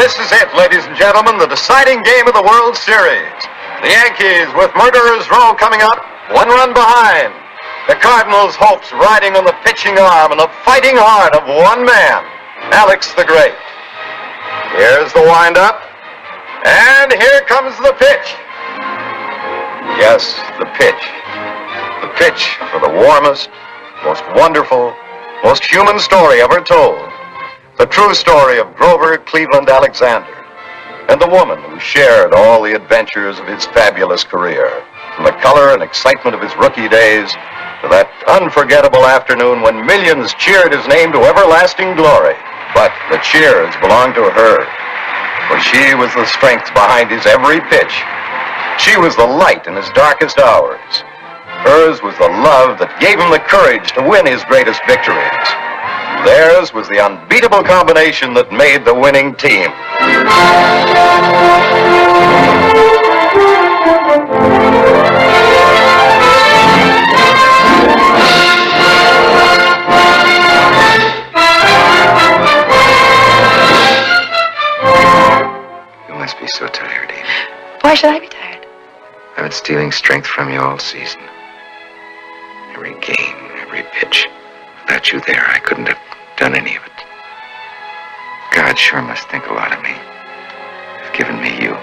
This is it, ladies and gentlemen, the deciding game of the World Series. The Yankees, with Murderers Row coming up, 1 run behind. The Cardinals' hopes riding on the pitching arm and the fighting heart of one man, Alex the Great. Here's the windup, and here comes the pitch. Yes, the pitch. The pitch for the warmest, most wonderful, most human story ever told. The true story of Grover Cleveland Alexander and the woman who shared all the adventures of his fabulous career, from the color and excitement of his rookie days to that unforgettable afternoon when millions cheered his name to everlasting glory. But the cheers belonged to her, for she was the strength behind his every pitch. She was the light in his darkest hours. Hers was the love that gave him the courage to win his greatest victories. Theirs was the unbeatable combination that made the winning team. You must be so tired, Amy. Why should I be tired? I've been stealing strength from you all season. Every game, every pitch. Without you there, I couldn't have done any of it. God sure must think a lot of me. He's given me you.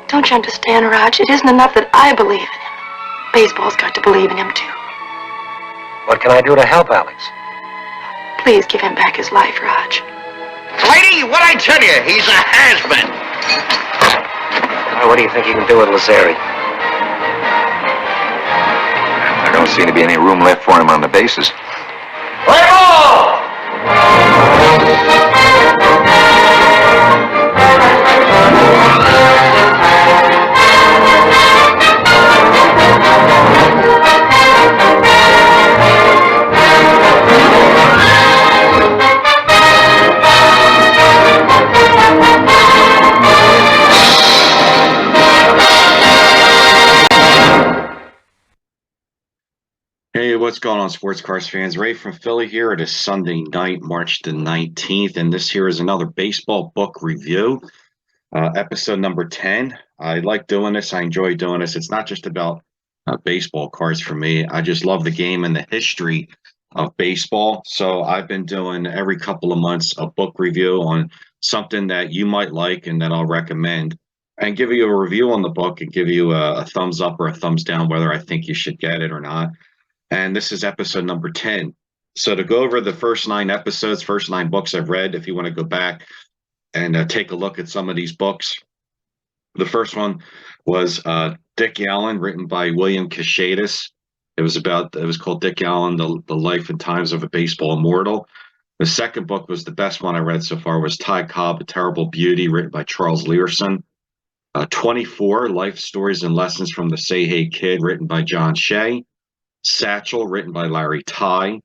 Don't you understand, Raj? It isn't enough that I believe in him. Baseball's got to believe in him, too. What can I do to help Alex? Please give him back his life, Raj. Lady, what I tell you, he's a has-been. What do you think you can do with Lazzeri? There don't seem to be any room left for him on the bases. Play ball! Hey, what's going on, sports cars fans? Ray from Philly here. It is Sunday night, March the 19th, and this here is another baseball book review, episode number 10. I like doing this. I enjoy doing this. It's not just about baseball cards for me. I just love the game and the history of baseball. So I've been doing every couple of months a book review on something that you might like and that I'll recommend, and give you a review on the book and give you a thumbs up or a thumbs down whether I think you should get it or not. And this is episode number 10. So to go over the first 9 episodes, first 9 books I've read, if you want to go back and take a look at some of these books. The first one was Dick Allen, written by William Cashadas. It was called Dick Allen, the Life and Times of a Baseball Immortal. The second book was the best one I read so far, was Ty Cobb, A Terrible Beauty, written by Charles Learson. 24, Life Stories and Lessons from the Say Hey Kid, written by John Shea. Satchel, written by Larry Ty.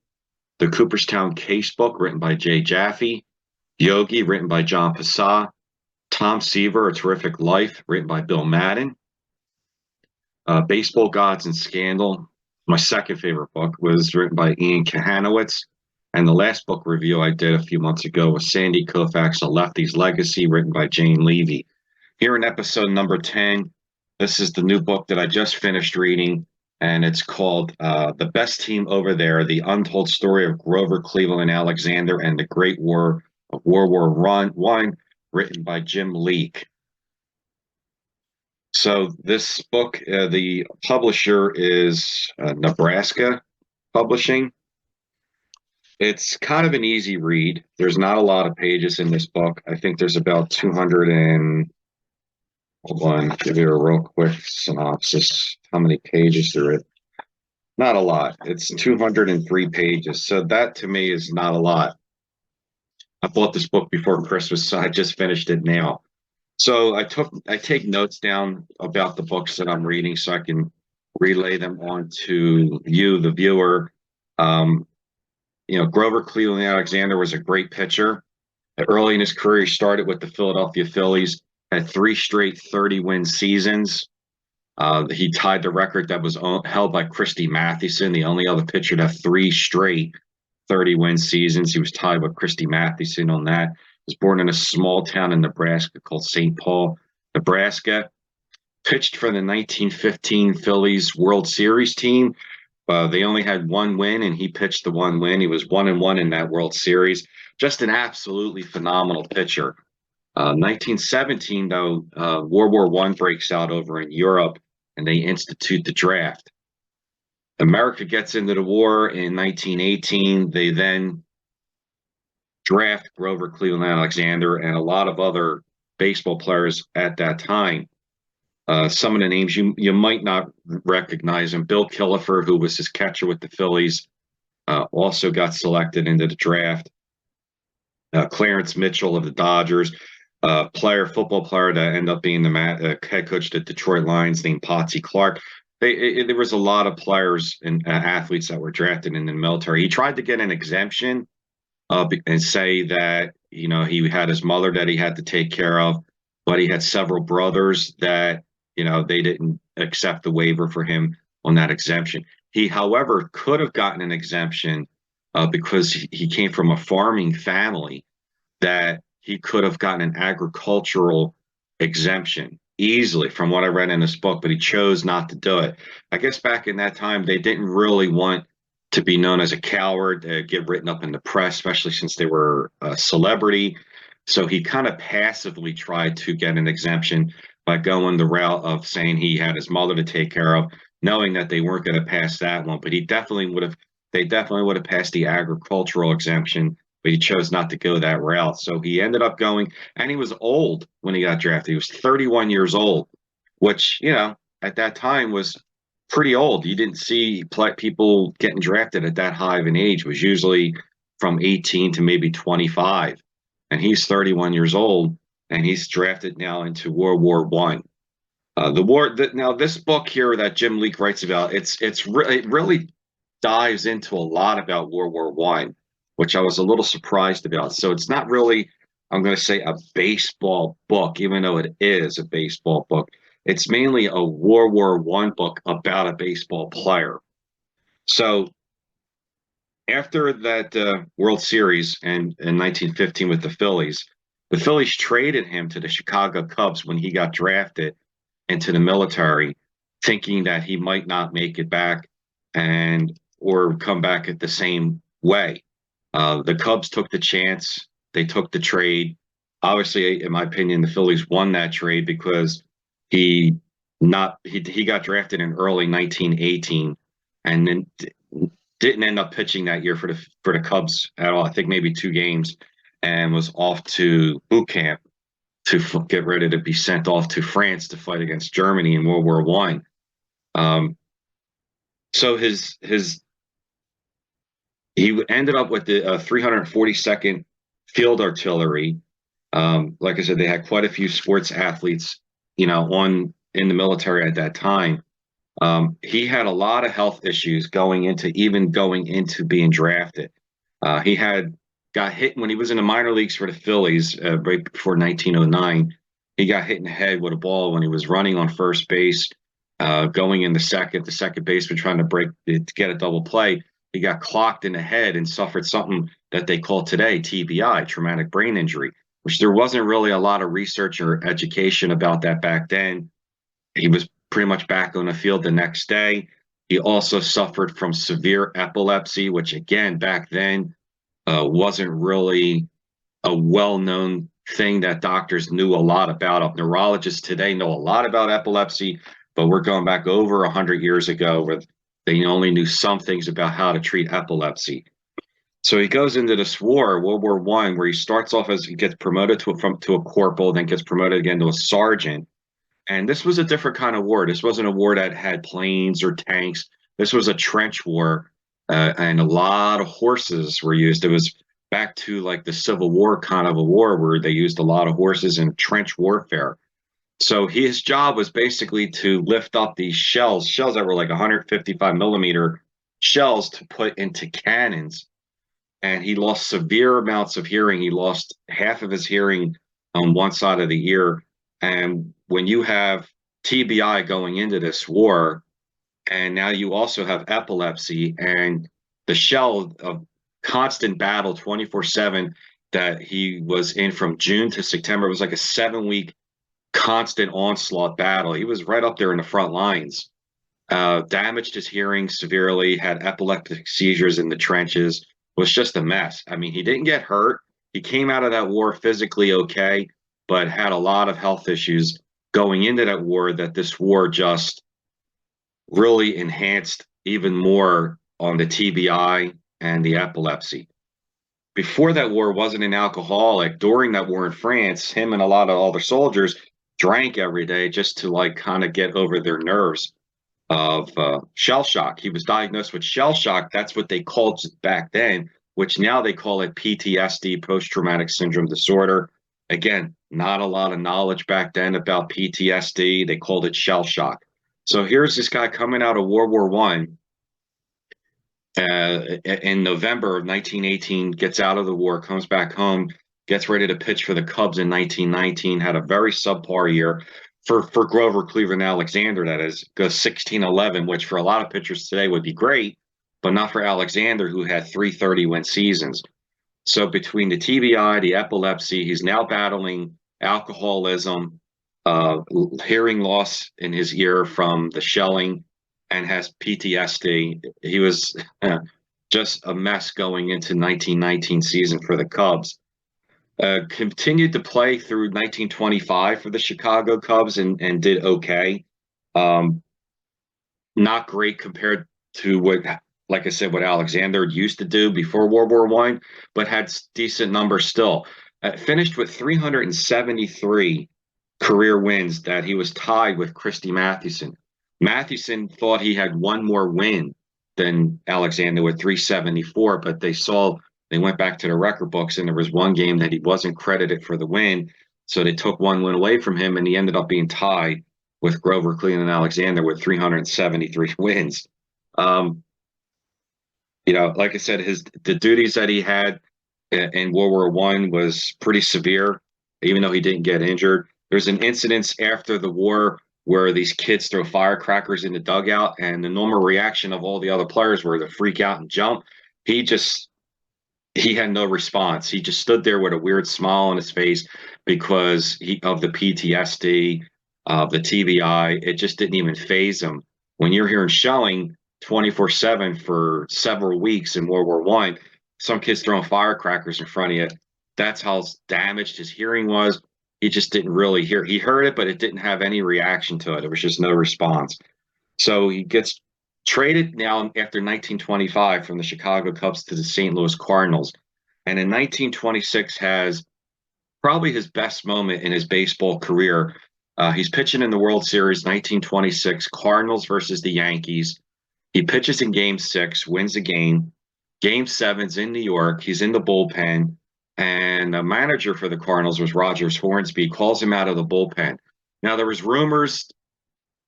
The Cooperstown Casebook, written by Jay Jaffe. Yogi, written by John Passat. Tom Seaver, A Terrific Life, written by Bill Madden. Baseball Gods and Scandal, my second favorite book, was written by Ian Kahanowitz. And the last book review I did a few months ago was Sandy Koufax, A Lefty's Legacy, written by Jane Levy. Here in episode number 10, this is the new book that I just finished reading. And it's called The Best Team Over There, The Untold Story of Grover Cleveland Alexander and the Great War of World War I, written by Jim Leake. So this book, the publisher is Nebraska Publishing. It's kind of an easy read. There's not a lot of pages in this book. I think there's about 200 and... Hold on, give you a real quick synopsis. How many pages there is? Not a lot. It's 203 pages. So that to me is not a lot. I bought this book before Christmas, so I just finished it now. So I take notes down about the books that I'm reading so I can relay them on to you, the viewer. Grover Cleveland Alexander was a great pitcher. Early in his career, he started with the Philadelphia Phillies. Had 3 straight 30-win seasons. He tied the record that was held by Christy Mathewson, the only other pitcher to have 3 straight 30-win seasons. He was tied with Christy Mathewson on that. Was born in a small town in Nebraska called St. Paul, Nebraska. Pitched for the 1915 Phillies World Series team. They only had one win, and he pitched the one win. He was 1-1 in that World Series. Just an absolutely phenomenal pitcher. 1917, though, World War I breaks out over in Europe, and they institute the draft. America gets into the war in 1918. They then draft Grover Cleveland Alexander and a lot of other baseball players at that time. Some of the names you might not recognize him. Bill Killefer, who was his catcher with the Phillies, also got selected into the draft. Clarence Mitchell of the Dodgers, football player that ended up being the head coach at Detroit Lions named Potsy Clark. There was a lot of players and athletes that were drafted in the military. He tried to get an exemption and say that, you know, he had his mother that he had to take care of, but he had several brothers that, you know, they didn't accept the waiver for him on that exemption. He, however, could have gotten an exemption because he came from a farming family, that he could have gotten an agricultural exemption easily from what I read in this book, but he chose not to do it. I guess back in that time, they didn't really want to be known as a coward, get written up in the press, especially since they were a celebrity. So he kind of passively tried to get an exemption by going the route of saying he had his mother to take care of, knowing that they weren't going to pass that one. But they definitely would have passed the agricultural exemption, but he chose not to go that route. So he ended up going, and he was old when he got drafted. He was 31 years old, which, you know, at that time was pretty old. You didn't see people getting drafted at that high of an age. It was usually from 18 to maybe 25. And he's 31 years old, and he's drafted now into World War I. Now this book here that Jim Leake writes about, it really dives into a lot about World War I, which I was a little surprised about. So it's not really, I'm going to say, a baseball book, even though it is a baseball book. It's mainly a World War I book about a baseball player. So after that World Series in 1915 with the Phillies traded him to the Chicago Cubs when he got drafted into the military, thinking that he might not make it back or come back at the same way. The Cubs took the chance. They took the trade. Obviously, in my opinion, the Phillies won that trade because he got drafted in early 1918 and then didn't end up pitching that year for the Cubs at all. I think maybe 2 games, and was off to boot camp to get ready to be sent off to France to fight against Germany in World War I. So he ended up with the 342nd Field Artillery. Like I said, they had quite a few sports athletes, you know, in the military at that time. He had a lot of health issues going into being drafted. He got hit when he was in the minor leagues for the Phillies right before 1909. He got hit in the head with a ball when he was running on first base, going in the second baseman trying to get a double play. He got clocked in the head and suffered something that they call today TBI, traumatic brain injury, which there wasn't really a lot of research or education about that back then. He was pretty much back on the field the next day. He also suffered from severe epilepsy, which again, back then, wasn't really a well-known thing that doctors knew a lot about. Neurologists today know a lot about epilepsy, but we're going back over 100 years ago where they only knew some things about how to treat epilepsy. So he goes into this war, World War I, where he starts off as he gets promoted to a corporal, then gets promoted again to a sergeant. And this was a different kind of war. This wasn't a war that had planes or tanks. This was a trench war, and a lot of horses were used. It was back to like the Civil War kind of a war where they used a lot of horses in trench warfare. So his job was basically to lift up these shells that were like 155 millimeter shells to put into cannons. And he lost severe amounts of hearing. He lost half of his hearing on one side of the ear. And when you have TBI going into this war, and now you also have epilepsy and the shell of constant battle 24/7 that he was in from June to September. It was like a 7-week constant onslaught battle. He was right up there in the front lines. Damaged his hearing severely, had epileptic seizures in the trenches, was just a mess. I mean, he didn't get hurt. He came out of that war physically okay, but had a lot of health issues going into that war that this war just really enhanced even more on the TBI and the epilepsy. Before that war, wasn't an alcoholic. During that war in France, him and a lot of other soldiers drank every day just to like kind of get over their nerves of shell shock. He was diagnosed with shell shock. That's what they called it back then, which now they call it PTSD, post-traumatic syndrome disorder. Again, not a lot of knowledge back then about PTSD. They called it shell shock. So here's this guy coming out of World War One. In November of 1918, gets out of the war, comes back home, gets ready to pitch for the Cubs in 1919, had a very subpar year for Grover Cleveland Alexander, that is, goes 16-11, which for a lot of pitchers today would be great, but not for Alexander, who had 330-win seasons. So between the TBI, the epilepsy, he's now battling alcoholism, hearing loss in his ear from the shelling, and has PTSD. He was just a mess going into 1919 season for the Cubs. Continued to play through 1925 for the Chicago Cubs and did okay. Not great compared to what, like I said, what Alexander used to do before World War One, but had decent numbers still. Finished with 373 career wins, that he was tied with Christy Mathewson. Mathewson thought he had one more win than Alexander with 374, but they went back to the record books, and there was one game that he wasn't credited for the win, so they took one win away from him, and he ended up being tied with Grover Cleveland Alexander with 373 wins. Like I said, the duties that he had in World War One was pretty severe, even though he didn't get injured. There's an incident after the war where these kids throw firecrackers in the dugout, and the normal reaction of all the other players were to freak out and jump. He had no response. He just stood there with a weird smile on his face because of the PTSD, of the TBI. It just didn't even faze him. When you're hearing shelling 24/7 for several weeks in World War One, some kids throwing firecrackers in front of you, that's how damaged his hearing was. He just didn't really hear. He heard it, but it didn't have any reaction to it. There was just no response. So he gets traded now after 1925 from the Chicago Cubs to the St. Louis Cardinals. And in 1926 has probably his best moment in his baseball career. He's pitching in the World Series, 1926, Cardinals versus the Yankees. He pitches in Game 6, wins the game. Game 7's in New York. He's in the bullpen. And the manager for the Cardinals was Rogers Hornsby, calls him out of the bullpen. Now, there was rumors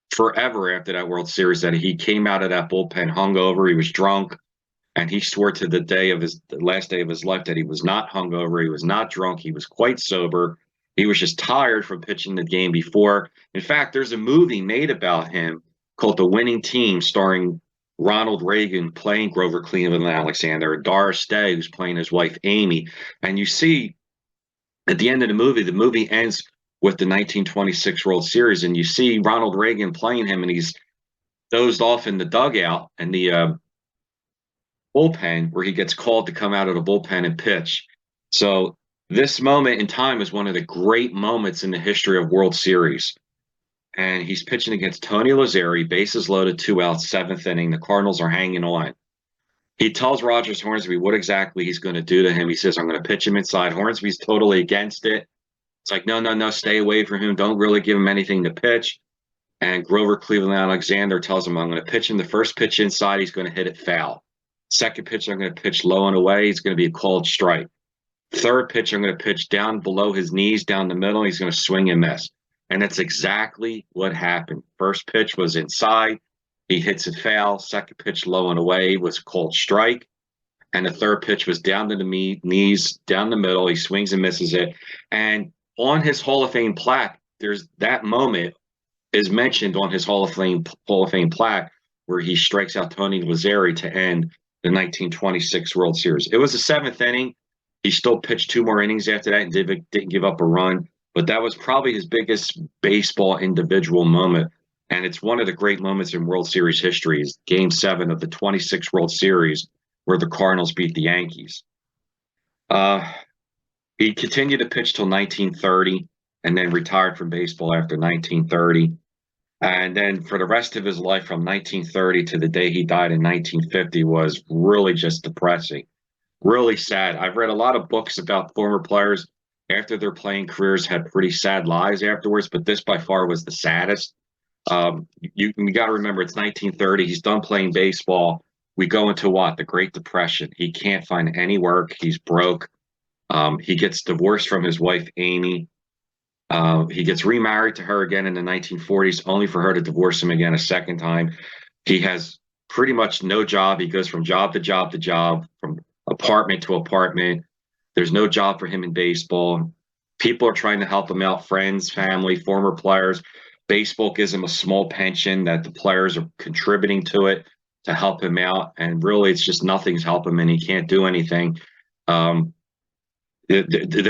forever after that World Series that he came out of that bullpen hungover. He was drunk, and he swore to the last day of his life that he was not hungover. He was not drunk. He was quite sober. He was just tired from pitching the game before. In fact, there's a movie made about him called The Winning Team, starring Ronald Reagan playing Grover Cleveland Alexander, Doris Day, who's playing his wife Amy. And you see at the end of the movie ends with the 1926 World Series, and you see Ronald Reagan playing him, and he's dozed off in the dugout and the bullpen, where he gets called to come out of the bullpen and pitch. So this moment in time is one of the great moments in the history of World Series. And he's pitching against Tony Lazzeri, bases loaded, 2 outs, 7th inning. The Cardinals are hanging on. He tells Rogers Hornsby what exactly he's going to do to him. He says, I'm going to pitch him inside. Hornsby's totally against it. It's like, no, stay away from him. Don't really give him anything to pitch. And Grover Cleveland Alexander tells him, I'm going to pitch him the first pitch inside. He's going to hit it foul. Second pitch, I'm going to pitch low and away. He's going to be a called strike. Third pitch, I'm going to pitch down below his knees, down the middle. He's going to swing and miss. And that's exactly what happened. First pitch was inside. He hits it foul. Second pitch low and away was a called strike. And the third pitch was down to the knees, down the middle. He swings and misses it. And on his Hall of Fame plaque, there's that moment is mentioned on his Hall of Fame plaque where he strikes out Tony Lazzeri to end the 1926 World Series. It was the 7th inning. He still pitched 2 more innings after that and didn't give up a run. But that was probably his biggest baseball individual moment. And it's one of the great moments in World Series history is Game 7 of the 26th World Series where the Cardinals beat the Yankees. He continued to pitch till 1930 and then retired from baseball after 1930. And then for the rest of his life from 1930 to the day he died in 1950 was really just depressing. Really sad. I've read a lot of books about former players after their playing careers had pretty sad lives afterwards, but this by far was the saddest. You got to remember it's 1930. He's done playing baseball. We go into what? The Great Depression. He can't find any work. He's broke. He gets divorced from his wife, Amy. He gets remarried to her again in the 1940s, only for her to divorce him again a second time. He has pretty much no job. He goes from job to job to job, from apartment to apartment. There's no job for him in baseball. People are trying to help him out, friends, family, former players. Baseball gives him a small pension that the players are contributing to it to help him out. And really, it's just nothing's helping him, and he can't do anything. The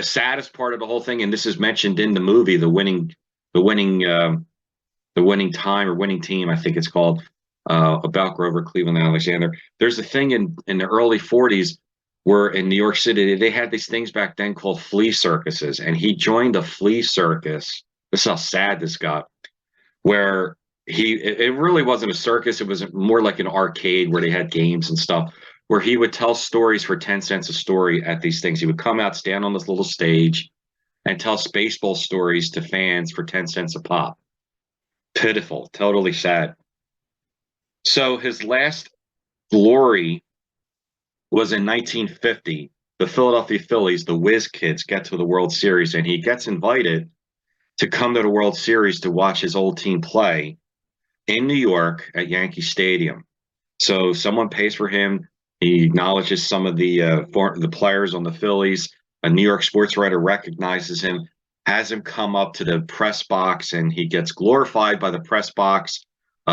saddest part of the whole thing, and this is mentioned in the movie, the winning time or winning team, I think it's called, about Grover Cleveland Alexander. There's a thing in the early 40s where in New York City they had these things back then called flea circuses, and he joined a flea circus. This is how sad this got, where it really wasn't a circus. It was more like an arcade where they had games and stuff, where he would tell stories for 10 cents a story at these things. He would come out, stand on this little stage, and tell baseball stories to fans for 10 cents a pop. Pitiful, totally sad. So his last glory was in 1950. The Philadelphia Phillies, the Whiz Kids, get to the World Series, and he gets invited to come to the World Series to watch his old team play in New York at Yankee Stadium. So someone pays for him. He acknowledges some of the players on the Phillies. A New York sports writer recognizes him, has him come up to the press box, and he gets glorified by the press box.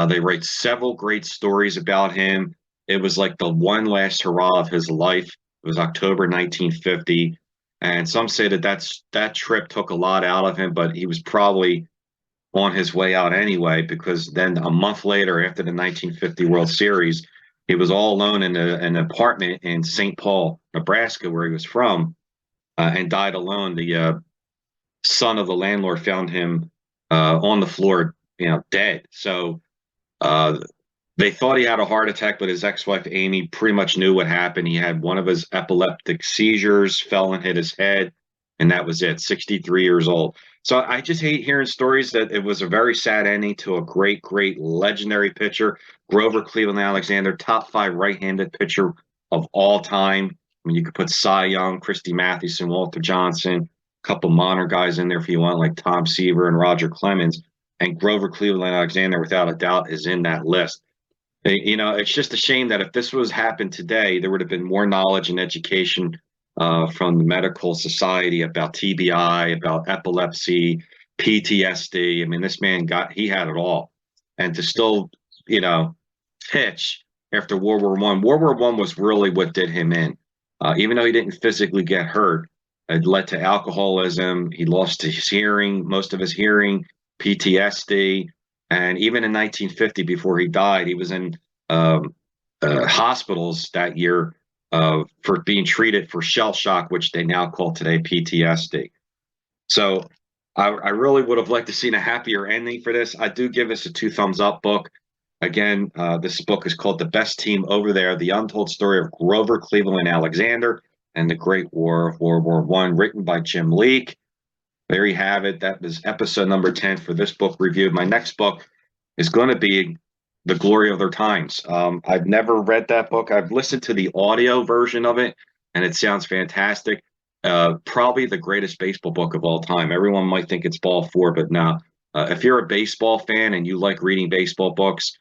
They write several great stories about him. It was like the one last hurrah of his life. It was October 1950. And some say that trip took a lot out of him, but he was probably on his way out anyway, because then a month later, after the 1950 World Series, he was all alone in an apartment in St. Paul, Nebraska, where he was from, and died alone. The son of the landlord found him on the floor, dead. So they thought he had a heart attack, but his ex-wife, Amy, pretty much knew what happened. He had one of his epileptic seizures, fell and hit his head, and that was it, 63 years old. So I just hate hearing stories that it was a very sad ending to a great, great, legendary pitcher. Grover Cleveland Alexander, top 5 right-handed pitcher of all time. I mean, you could put Cy Young, Christy Mathewson, Walter Johnson, a couple modern guys in there if you want, like Tom Seaver and Roger Clemens. And Grover Cleveland Alexander, without a doubt, is in that list. It's just a shame that if this was happened today, there would have been more knowledge and education from the medical society about TBI, about epilepsy, PTSD. I mean, this man he had it all. And to still, pitch after World War I. World War I was really what did him in. Even though he didn't physically get hurt, it led to alcoholism. He lost his hearing, most of his hearing, PTSD. And even in 1950, before he died, he was in hospitals that year for being treated for shell shock, which they now call today PTSD. So I really would have liked to seen a happier ending for this. I do give this a 2 thumbs up book. Again, this book is called The Best Team Over There, The Untold Story of Grover Cleveland Alexander and the Great War of World War I, written by Jim Leake. There you have it. That was episode number 10 for this book review. My next book is going to be The Glory of Their Times. I've never read that book. I've listened to the audio version of it, and it sounds fantastic. Probably the greatest baseball book of all time. Everyone might think it's Ball 4, but no. If you're a baseball fan and you like reading baseball books,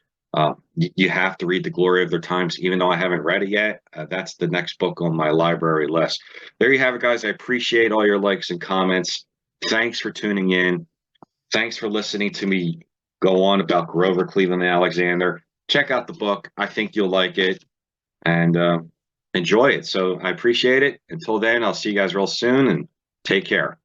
you have to read The Glory of Their Times, even though I haven't read it yet. That's the next book on my library list. There you have it, guys. I appreciate all your likes and comments. Thanks for tuning in. Thanks for listening to me go on about Grover Cleveland Alexander. Check out the book. I think you'll like it. And enjoy it. So I appreciate it. Until then, I'll see you guys real soon, and take care.